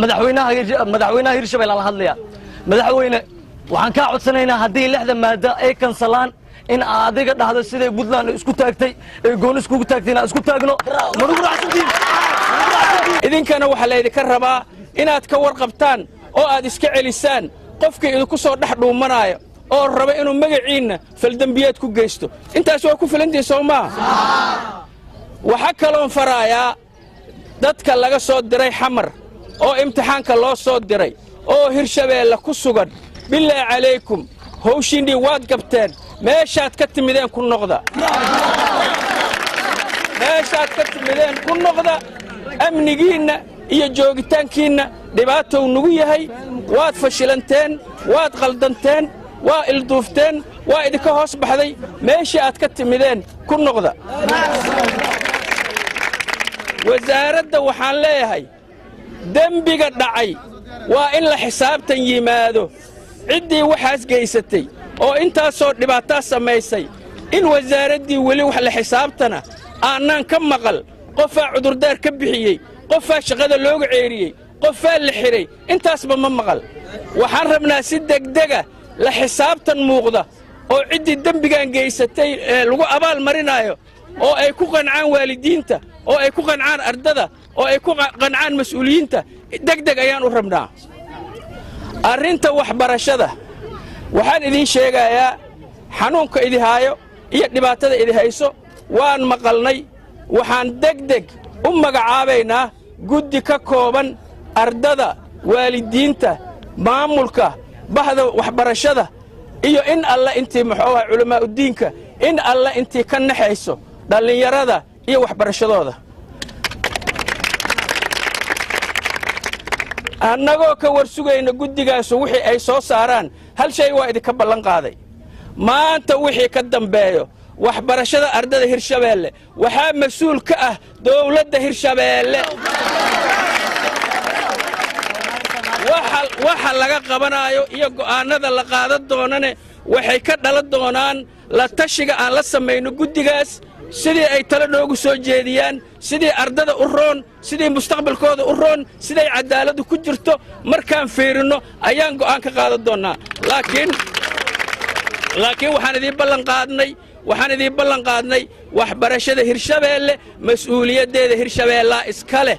madaxweynaha hirshabelle la hadlaya madaxweyne waxaan ka codsanaynaa haddii lixda maada ay kansalaan in adiga dhahdo siday Puntland isku taagtay ee goon isku taagtay inaan isku taagno manugu raacsantiin idinkana waxa la idinka rabaa inaad ka warqabtaan oo aad iska celisaan qofka idinku soo dhax dhuumanaayo oo raba inuu magaciina faldambiyeed ku geysto intaas waa ku filantii Soomaa waxa kaloon faraaya dadka laga soo diray xamar oo imtixaanka loo soo diray oo hirshabeelle ku sugan billahi calaykum hawshini waad gabteen meeshaad ka timideen ku noqda meeshaad ka timideen ku noqda amnigiina iyo joogitaankiina dhibaato nagu yahay waad fashilanteen waad qaldanteen waa ilduufteen waa idinka hoos baxday meeshii aad ka timideen ku noqda wasaaradda waxaan leeyahay dembiga dhacay waa in la xisaabtan yimaado ciddii waxaas geysatay oo intaasoo dhibaataa samaysay in wasaaraddii weli wax la xisaabtana aanaan ka maqal qofaa cudurdaar ka bixiyey qofaa shaqada looga ceeriyey qofaa la xidhay intaasba ma maqal waxaan rabnaa si degdega la xisaabtan muuqda oo ciddii dembigan geysatay lagu abaal marinaayo oo ay ku qancaan waalidiinta oo ay ku qancaan ardada oo ay ku qancaan mas'uuliyiinta degdeg ayaan u rabnaa arrinta waxbarashada waxaan idiin sheegayaa xanuunka idihaayo iyo dhibaatada idihayso waan maqalnay waxaan degdeg u magacaabaynaa guddi ka kooban ardada waalidiinta maamulka bahda waxbarashada iyo in alla intii maxoogaa culamaa udiinka in alla intii ka naxayso dhallinyarada iyo waxbarashadooda annagoo ka war sugayna guddigaasu wixii ay soo saaraan hal shay waa idinka ballan qaaday maanta wixii ka dambeeyo waxbarashada ardada hirshabeelle waxaa mas-uul ka ah dowladda hirshabeelle waxa laga qabanaayo iyo go'aannada la qaadan doonane waxay ka dhalan doonaan la tashiga aan la samayno guddigaas sidii ay talo noogu soo jeediyaan sidii ardada u roon sidii mustaqbalkooda u roon siday cadaaladdu ku jirto markaan fiirinno ayaan go'aan ka qaadan doonnaa laakiin waxaan idiin ballan qaadnay waxbarashada hirshabeelle mas'uuliyaddeeda hirshabeellaa iska leh